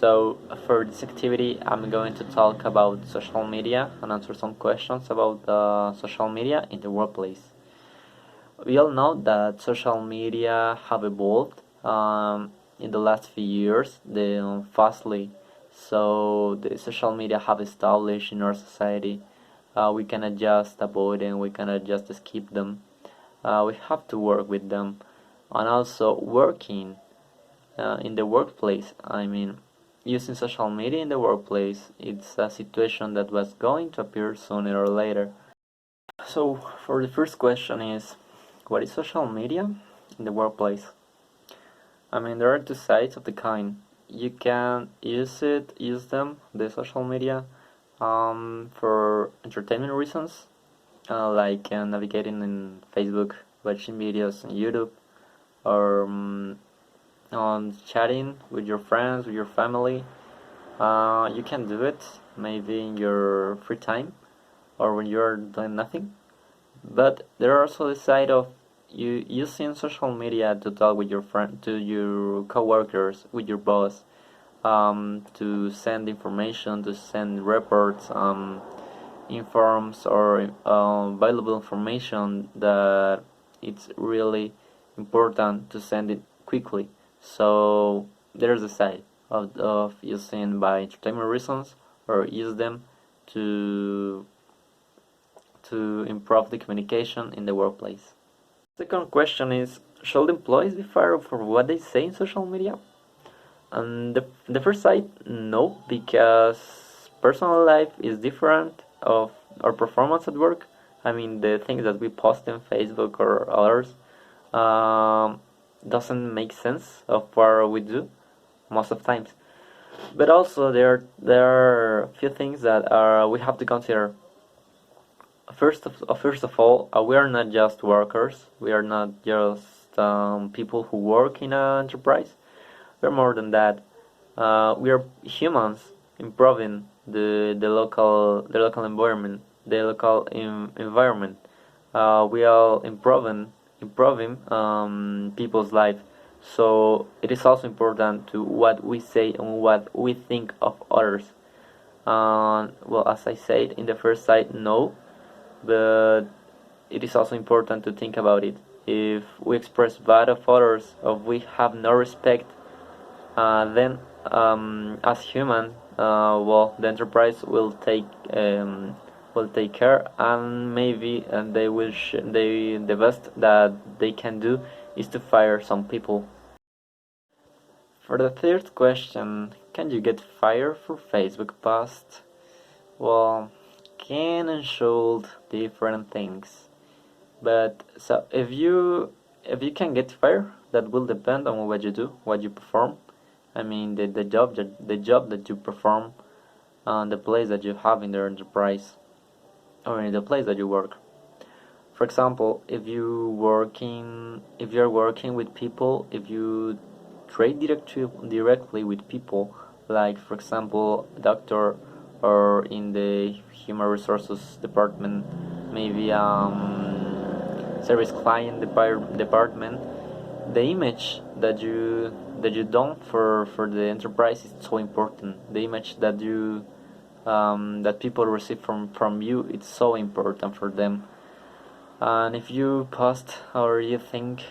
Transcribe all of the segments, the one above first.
So for this activity, I'm going to talk about social media and answer some questions about social media in the workplace. We all know that social media have evolved in the last few years fastly. So the social media have established in our society. We cannot just avoid them. We cannot just skip them. We have to work with them, and also working in the workplace. I mean, using social media in the workplace, it's a situation that was going to appear sooner or later. So, for the first question is, what is social media in the workplace? I mean, there are two sides of the coin. You can use them, the social media, for entertainment reasons, like navigating in Facebook, watching videos on YouTube, or on chatting with your friends, with your family. You can do it maybe in your free time or when you're doing nothing. But there are also the side of you using social media to talk with your friend, to your coworkers, with your boss, to send information, to send reports, informs or valuable information that it's really important to send it quickly. So there's a side of using by entertainment reasons or use them to improve the communication in the workplace. Second question is, should employees be fired for what they say in social media? And the first side, no, because personal life is different of our performance at work. I mean, the things that we post in Facebook or others um, doesn't make sense of what we do most of times. But also there are a few things that are we have to consider. First of all, we are not just workers. We are not just people who work in an enterprise. We're more than that. We are humans improving the local environment, the local environment. We are improving people's life. So it is also important to what we say and what we think of others. Well, as I said in the first side, no, but it is also important to think about it. If we express bad of others, or we have no respect, then as human, well, the enterprise will take care, and maybe they will the best that they can do is to fire some people. For the third question, can you get fired for Facebook post? Well, can and should different things. But so if you can get fired, that will depend on what you do, what you perform. I mean the job that you perform, the place that you have in the enterprise, or in the place that you work. For example, if you're working with people, if you trade directly with people, like for example, doctor, or in the human resources department, maybe service client department, the image that you done for the enterprise is so important. The image that people receive from you, it's so important for them. And if you post or you think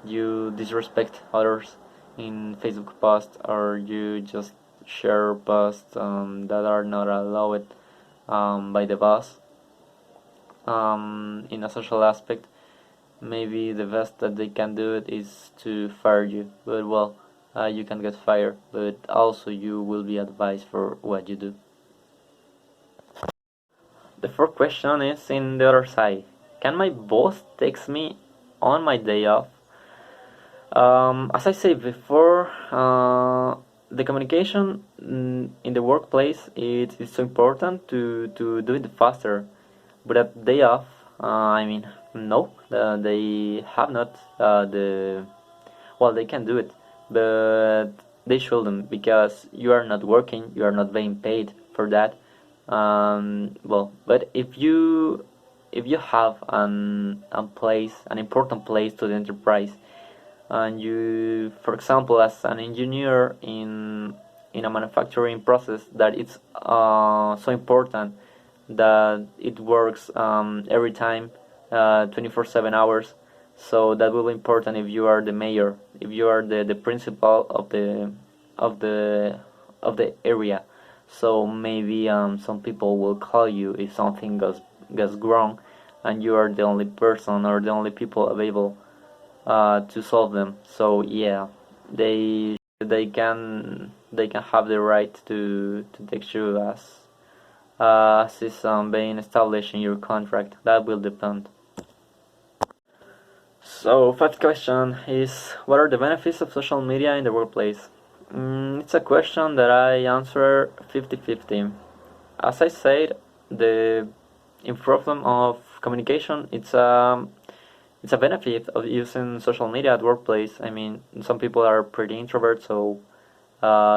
you disrespect others in Facebook posts, or you just share posts that are not allowed by the boss in a social aspect, maybe the best that they can do it is to fire you. But well, you can get fired, but also you will be advised for what you do. The fourth question is in the other side. Can my boss text me on my day off? As I said before, the communication in the workplace it is so important to do it faster. But at day off, I mean, no, they have not well, they can do it, but they shouldn't, because you are not working, you are not being paid for that. Well, but if you have an important place to the enterprise, and you, for example, as an engineer in a manufacturing process, that it's so important that it works every time, 24/7 hours. So that will be important if you are the mayor, if you are the principal of the of the area. So maybe some people will call you if something goes wrong, and you are the only person or the only people available to solve them. So yeah, they can have the right to take you as is being established in your contract. That will depend. So, fifth question is, what are the benefits of social media in the workplace? It's a question that I answer 50-50. As I said, the improvement of communication, it's a benefit of using social media at workplace. I mean, some people are pretty introverts, so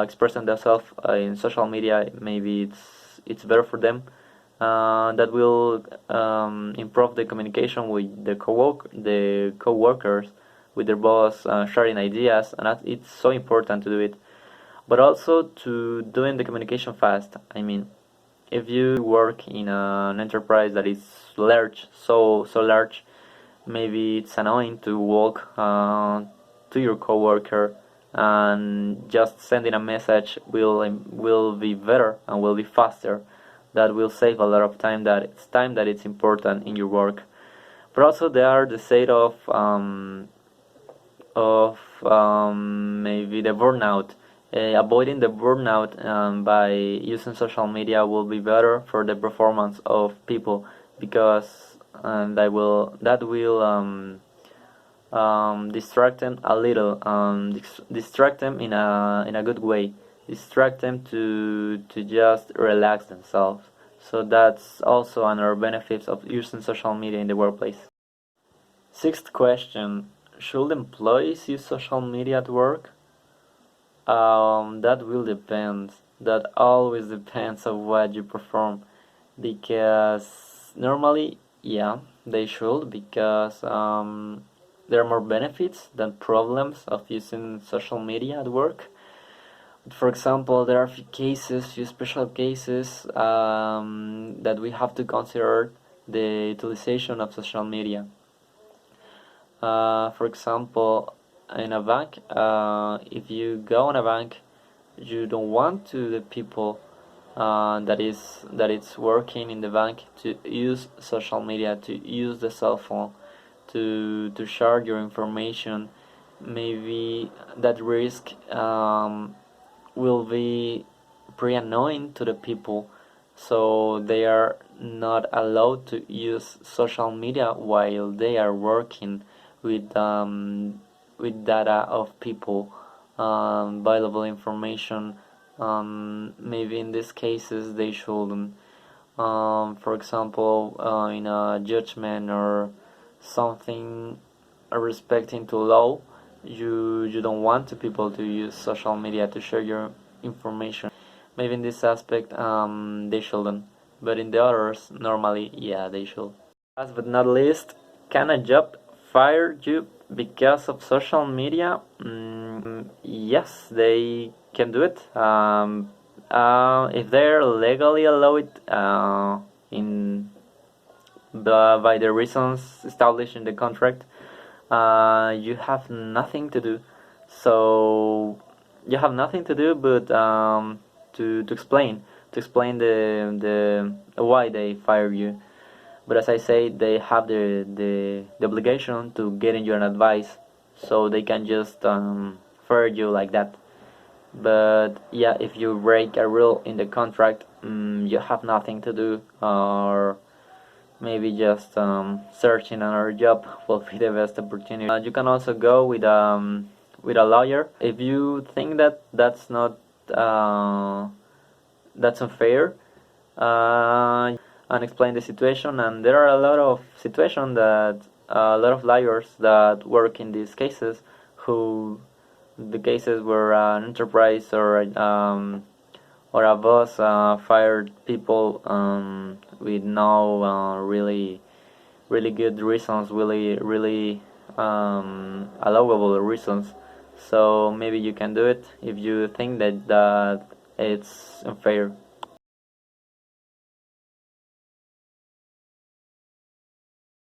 expressing themselves in social media, maybe it's better for them. That will improve the communication with the co-workers, with their boss, sharing ideas, and it's so important to do it. But also to doing the communication fast. I mean, if you work in an enterprise that is large, so large, maybe it's annoying to walk to your coworker, and just sending a message will be better and will be faster. That will save a lot of time. That it's important in your work. But also there are the side of maybe the burnout. Avoiding the burnout by using social media will be better for the performance of people, because that will distract them a little, distract them in a good way, distract them to just relax themselves. So that's also another benefits of using social media in the workplace. Sixth question: should employees use social media at work? That will depend. That always depends on what you perform, because normally, yeah, they should, because there are more benefits than problems of using social media at work. For example, there are few special cases that we have to consider the utilization of social media. For example, in a bank, if you go in a bank, you don't want to the people that it's working in the bank to use social media, to use the cell phone, to share your information. Maybe that risk will be pretty annoying to the people, so they are not allowed to use social media while they are working with data of people, valuable information. Maybe in these cases they shouldn't. For example, in a judgment or something respecting to law, you don't want the people to use social media to share your information. Maybe in this aspect, they shouldn't, but in the others, normally, yeah, they should. Last but not least, can a job fire you because of social media? Yes, they can do it. If they're legally allowed in by the reasons established in the contract, you have nothing to do. So you have nothing to do but to explain the why they fire you. But as I say, they have the obligation to get you an advice, so they can just fire you like that. But yeah, if you break a rule in the contract, you have nothing to do, or maybe just searching another job will be the best opportunity. You can also go with a lawyer if you think that that's unfair, and explain the situation. And there are a lot of situations that a lot of lawyers that work in these cases, who the cases where an enterprise or a boss fired people with no really good reasons, really allowable reasons. So maybe you can do it if you think that it's unfair.